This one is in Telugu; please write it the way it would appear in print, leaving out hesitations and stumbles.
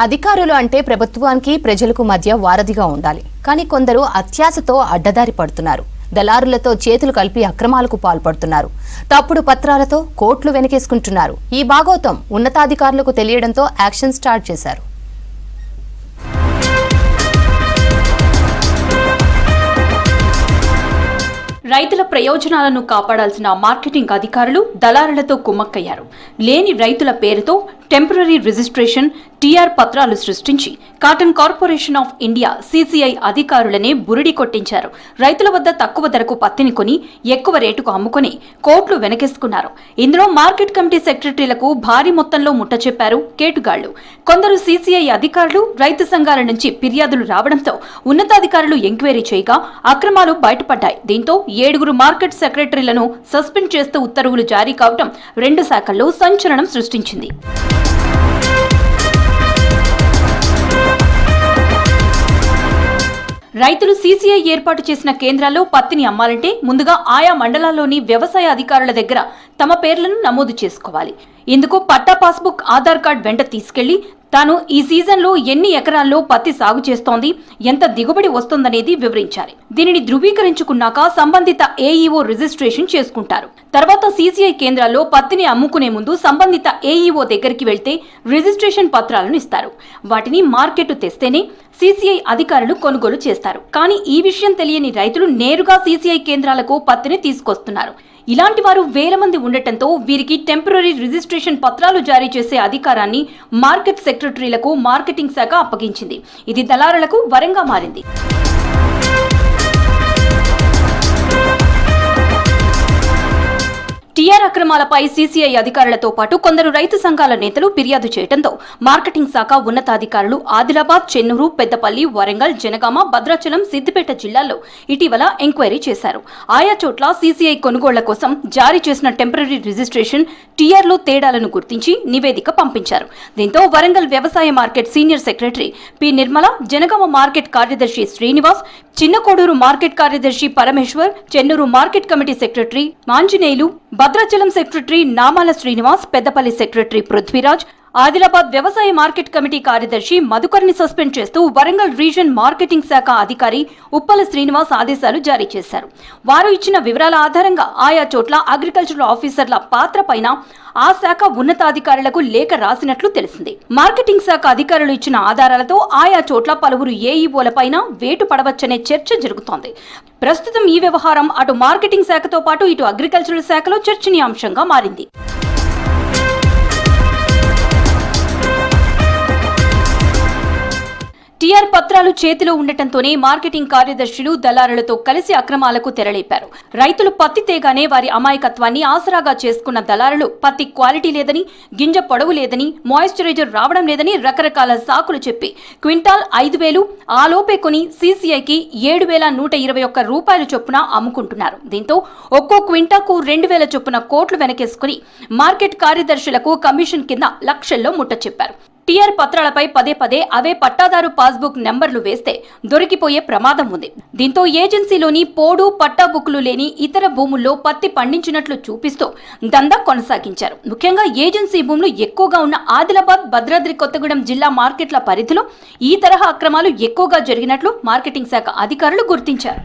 అధికారులు అంటే ప్రభుత్వానికి ప్రజలకు మధ్య వారధిగా ఉండాలి. కానీ కొందరు అత్యాశతో అడ్డదారి పడుతున్నారు. దళారులతో చేతులు కలిపి అక్రమాలకు పాల్పడుతున్నారు. తప్పుడు పత్రాలతో కోట్లు వెనకేసుకుంటున్నారు. ఈ భాగోతం ఉన్నతాధికారులకు తెలియడంతో యాక్షన్ స్టార్ట్ చేశారు. రైతుల ప్రయోజనాలను కాపాడాల్సిన మార్కెటింగ్ అధికారులు దళారులతో కుమ్మక్కయ్యారు. లేని రైతుల పేరుతో టెంపరరీ రిజిస్ట్రేషన్ టీఆర్ పత్రాలు సృష్టించి cotton corporation of India (CCI) అధికారులనే బురిడి కొట్టించారు. రైతుల వద్ద తక్కువ ధరకు పత్తిని కొని ఎక్కువ రేటుకు అమ్ముకొని కోట్లు వెనకేసుకున్నారు. ఇందులో మార్కెట్ కమిటీ సెక్రటరీలకు భారీ మొత్తంలో ముట్టచెప్పారు కేటుగాళ్లు. కొందరు CCI అధికారులు రైతు సంఘాల నుంచి ఫిర్యాదులు రావడంతో ఉన్నతాధికారులు ఎంక్వైరీ చేయగా అక్రమాలు బయటపడ్డాయి. దీంతో 7 మార్కెట్ సెక్రటరీలను సస్పెండ్ చేస్తూ ఉత్తర్వులు జారీ కావడం 2 శాఖల్లో సంచలనం సృష్టించింది. రైతులు CCI ఏర్పాటు చేసిన కేంద్రాల్లో పత్తిని అమ్మాలంటే ముందుగా ఆయా మండలాల్లోని వ్యవసాయ అధికారుల దగ్గర తమ పేర్లను నమోదు చేసుకోవాలి. ఇందుకు పట్టా పాస్బుక్, ఆధార్ కార్డు వెంట తీసుకెళ్లి తాను ఈ సీజన్లో ఎన్ని ఎకరాల్లో పత్తి సాగు చేస్తోంది, ఎంత దిగుబడి వస్తోందనేది వివరించాలి. దీనిని ధృవీకరించుకున్నాక సంబంధిత AEO రిజిస్ట్రేషన్ చేసుకుంటారు. తర్వాత CCI కేంద్రాల్లో పత్తిని అమ్ముకునే ముందు సంబంధిత AEO దగ్గరికి వెళ్తే రిజిస్ట్రేషన్ పత్రాలను ఇస్తారు. వాటిని మార్కెట్ తెస్తేనే CCI అధికారులు కొనుగోలు చేస్తారు. కానీ ఈ విషయం తెలియని రైతులు నేరుగా CCI కేంద్రాలకు పత్తిని తీసుకొస్తున్నారు. ఇలాంటి వారు వేల మంది ఉండటంతో వీరికి టెంపరరీ రిజిస్ట్రేషన్ పత్రాలు జారీ చేసే అధికారాన్ని మార్కెట్ సెక్రటరీలకు మార్కెటింగ్ శాఖ అప్పగించింది. ఇది దళారులకు వరంగా మారింది. టీఆర్ అక్రమాలపై CCI అధికారులతో పాటు కొందరు రైతు సంఘాల నేతలు ఫిర్యాదు చేయడంతో మార్కెటింగ్ శాఖ ఉన్నతాధికారులు ఆదిలాబాద్, చెన్నూరు, పెద్దపల్లి, వరంగల్, జనగామ, భద్రాచలం, సిద్దిపేట జిల్లాల్లో ఇటీవల ఎంక్వైరీ చేశారు. ఆయా చోట్ల CCI కొనుగోళ్ల కోసం జారీ చేసిన టెంపరరీ రిజిస్ట్రేషన్ టీఆర్లో తేడాలను గుర్తించి నివేదిక పంపించారు. దీంతో వరంగల్ వ్యవసాయ market senior secretary P. Nirmala, Jangaon market కార్యదర్శి శ్రీనివాస్, చిన్నకోడూరు మార్కెట్ కార్యదర్శి Parameshwar, Chennur market committee secretary Anjaneyulu, Bhadrachalam secretary Namala Srinivas, Peddapalli secretary Prithviraj, Adilabad వ్యవసాయ మార్కెట్ కమిటీ కార్యదర్శి మధుకర్ని సస్పెండ్ చేస్తూ వరంగల్ రీజన్ మార్కెటింగ్ శాఖ అధికారి ఉప్పల శ్రీనివాస్ ఆదేశాలు జారీ చేశారు. వారు ఇచ్చిన వివరాల ఆధారంగా ఆయా చోట్ల అగ్రికల్చరల్ ఆఫీసర్ల పాత్ర పైన ఆ శాఖ ఉన్నతాధికారులకు లేఖ రాసినట్లు తెలిసింది. మార్కెటింగ్ శాఖ అధికారులు ఇచ్చిన ఆధారాలతో ఆయా చోట్ల పలువురు AEOలపైన వేటు పడవచ్చనే చర్చ జరుగుతోంది. ప్రస్తుతం ఈ వ్యవహారం అటు మార్కెటింగ్ శాఖతో పాటు ఇటు అగ్రికల్చరల్ శాఖలో చర్చనీయాంశంగా మారింది. టీఆర్ పత్రాలు చేతిలో ఉండటంతోనే మార్కెటింగ్ కార్యదర్శులు దళారులతో కలిసి అక్రమాలకు తెరలేపారు. రైతులు పత్తి తేగానే వారి అమాయకత్వాన్ని ఆసరాగా చేసుకున్న దళారులు పత్తి క్వాలిటీ లేదని, గింజ పొడవు లేదని, మాయిశ్చరైజర్ రావడం లేదని రకరకాల సాకులు చెప్పి క్వింటాల్ 5,000 ఆలోపే కొని CCIకి 7,121 రూపాయలు చొప్పున అమ్ముకుంటున్నారు. దీంతో ఒక్కో క్వింటాకు 2,000 చొప్పున కోట్లు వెనకేసుకుని మార్కెట్ కార్యదర్శులకు కమిషన్ కింద లక్షల్లో ముట్ట చెప్పారు. టీఆర్ పత్రాలపై పదే అవే పట్టాదారు పాస్బుక్ నెంబర్లు వేస్తే దొరికిపోయే ప్రమాదం ఉంది. దీంతో ఏజెన్సీలోని పోడు, పట్టా బుక్లు లేని ఇతర భూముల్లో పత్తి పండించినట్లు చూపిస్తూ దందా కొనసాగించారు. ముఖ్యంగా ఏజెన్సీ భూములు ఎక్కువగా ఉన్న ఆదిలాబాద్, భద్రాద్రి కొత్తగూడెం జిల్లా మార్కెట్ల పరిధిలో ఈ తరహా అక్రమాలు ఎక్కువగా జరిగినట్లు మార్కెటింగ్ శాఖ అధికారులు గుర్తించారు.